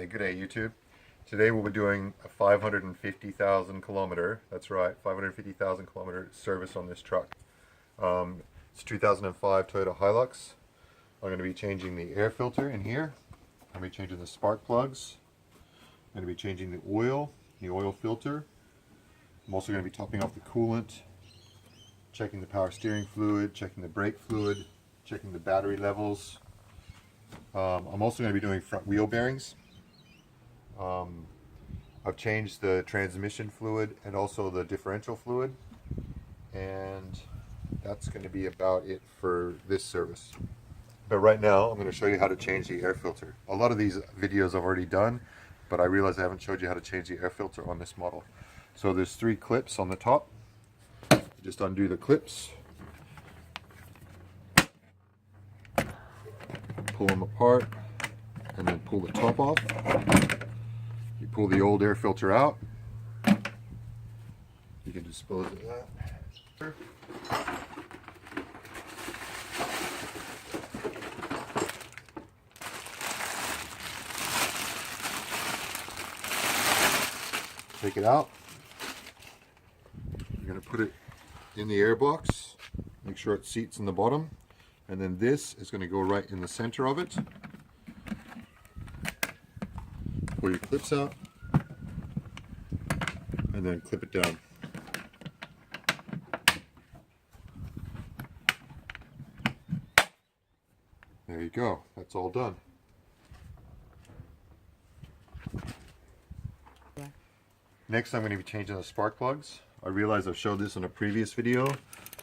Hey, good day YouTube. Today we'll be doing a 550,000 kilometer, that's right, 550,000 kilometer service on this truck. It's 2005 Toyota Hilux. I'm going to be changing the air filter in here. I'm going to be changing the spark plugs. I'm going to be changing the oil filter. I'm also going to be topping off the coolant, checking the power steering fluid, checking the brake fluid, checking the battery levels. I'm also going to be doing front wheel bearings. I've changed the transmission fluid and also the differential fluid, and that's going to be about it for this service. But right now I'm going to show you how to change the air filter. A lot of these videos I've already done, but I realize I haven't showed you how to change the air filter on this model. So there's 3 clips on the top. Just undo the clips, pull them apart, and then pull the top off. You pull the old air filter out. You can dispose of that. Take it out. You're going to put it in the air box. Make sure it seats in the bottom. And then this is going to go right in the center of it. Pull your clips out and then clip it down. There you go, that's all done. Next I'm going to be changing the spark plugs. I realize I've showed this in a previous video,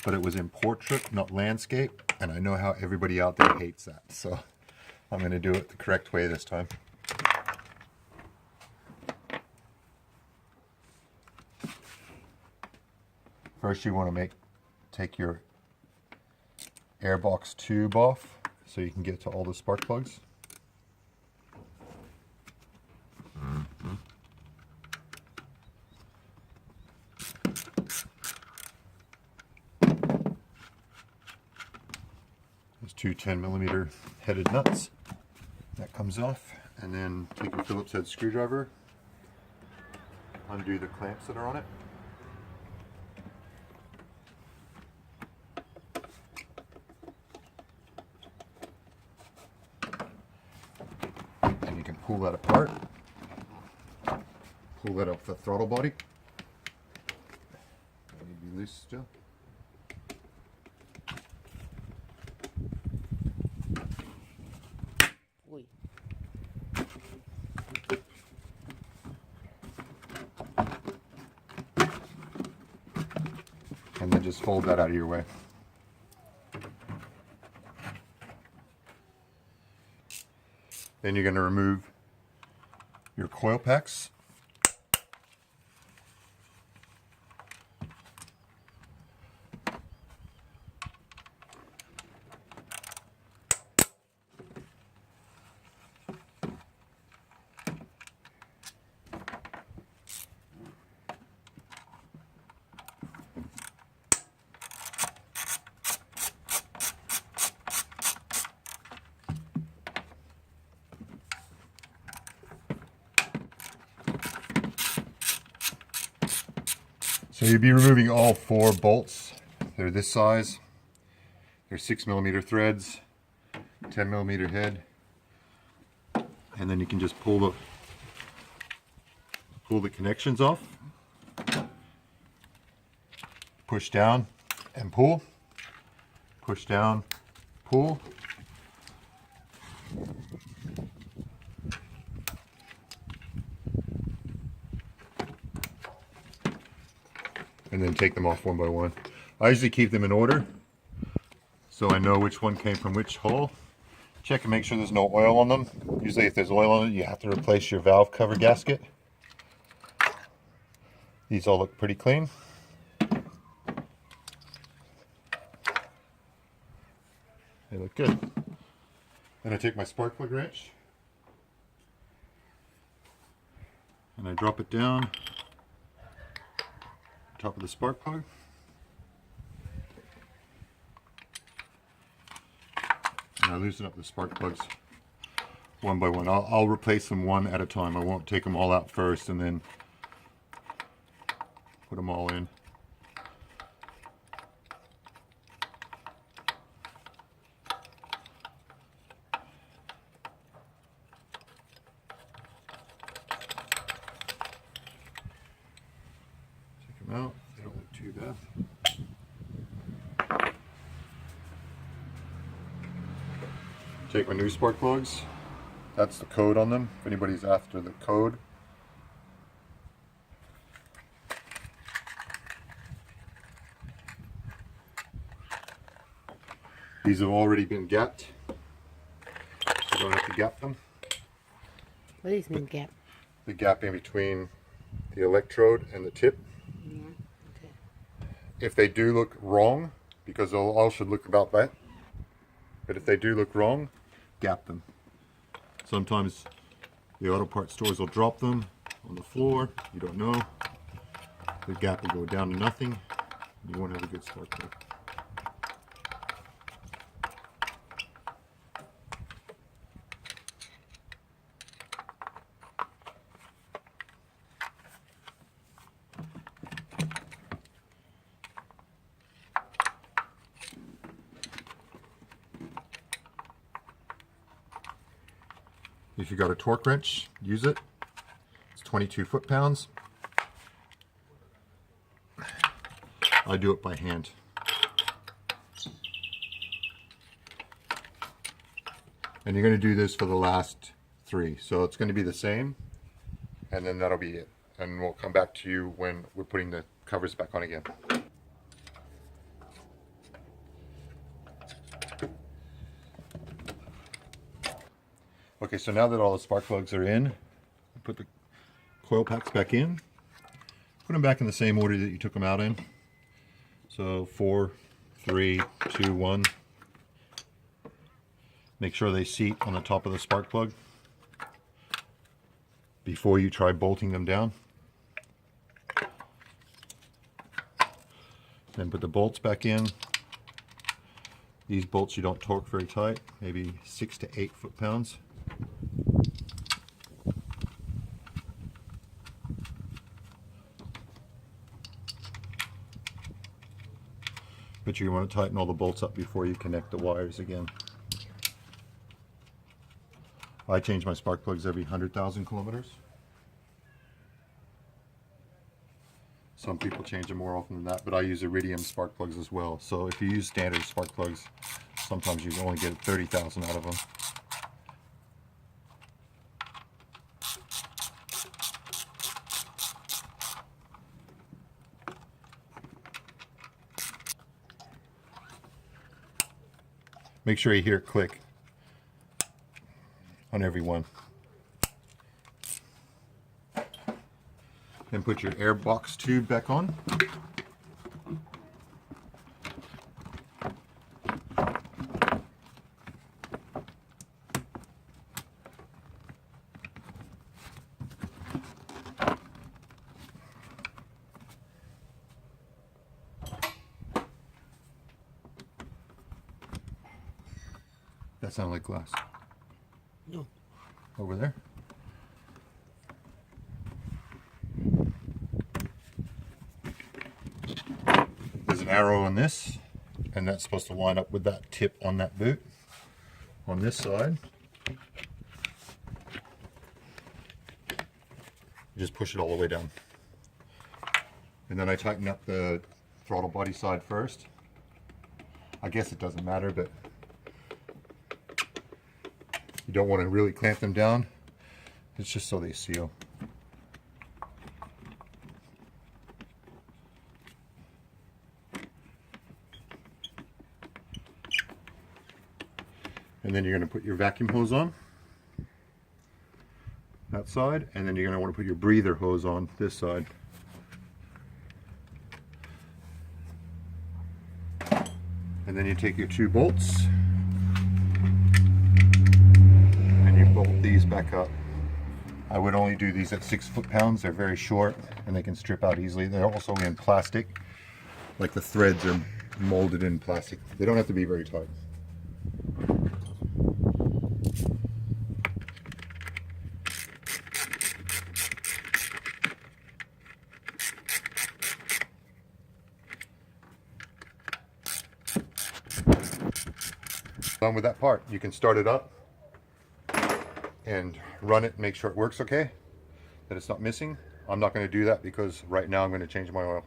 but it was in portrait, not landscape, and I know how everybody out there hates that, so I'm going to do it the correct way this time. First you want to take your airbox tube off so you can get to all the spark plugs. There's 2 10mm headed nuts. That comes off, and then take your Phillips head screwdriver, undo the clamps that are on it. And you can pull that apart. Pull that off the throttle body. It need to be loose still. And then just fold that out of your way. Then you're going to remove your coil packs. So you'll be removing all 4 bolts. They're this size. They're 6mm threads, 10mm head, and then you can just pull the connections off. Push down and pull. Push down, pull. And then take them off one by one. I usually keep them in order so I know which one came from which hole. Check and make sure there's no oil on them. Usually if there's oil on it, you have to replace your valve cover gasket. These all look pretty clean. They look good. Then I take my spark plug wrench and I drop it down top of the spark plug. And I loosen up the spark plugs one by one. I'll replace them one at a time. I won't take them all out first and then put them all in. Take them out. They don't look too bad. Take my new spark plugs. That's the code on them, if anybody's after the code. These have already been gapped. You don't have to gap them. What does mean gap? The gap in between the electrode and the tip. Yeah. Okay. If they do look wrong, because all should look about that, but if they do look wrong, gap them. Sometimes the auto parts stores will drop them on the floor. You don't know. The gap will go down to nothing. You won't have a good spark plug. If you got a torque wrench, use it. It's 22 foot-pounds. I do it by hand. And you're going to do this for the last 3. So it's going to be the same, and then that'll be it. And we'll come back to you when we're putting the covers back on again. Okay, so now that all the spark plugs are in, put the coil packs back in. Put them back in the same order that you took them out in. So 4, 3, 2, 1. Make sure they seat on the top of the spark plug before you try bolting them down. Then put the bolts back in. These bolts you don't torque very tight, maybe 6 to 8 foot-pounds. But you want to tighten all the bolts up before you connect the wires again. I change my spark plugs every 100,000 kilometers. Some people change them more often than that, but I use irridium spark plugs as well. So if you use standard spark plugs, sometimes you only get 30,000 out of them. Make sure you hear it click on every one. Then put your air box tube back on. That sounded like glass. No. Over there. There's an arrow on this, and that's supposed to line up with that tip on that boot. On this side, you just push it all the way down. And then I tighten up the throttle body side first. I guess it doesn't matter, but you don't want to really clamp them down. It's just so they seal. And then you're going to put your vacuum hose on that side, and then you're going to want to put your breather hose on this side. And then you take your 2 bolts and you bolt these back up. I would only do these at 6 foot-pounds. They're very short and they can strip out easily. They're also in plastic, like the threads are molded in plastic. They don't have to be very tight. Done with that part. You can start it up and run it and make sure it works okay, that it's not missing. I'm not going to do that because right now I'm going to change my oil.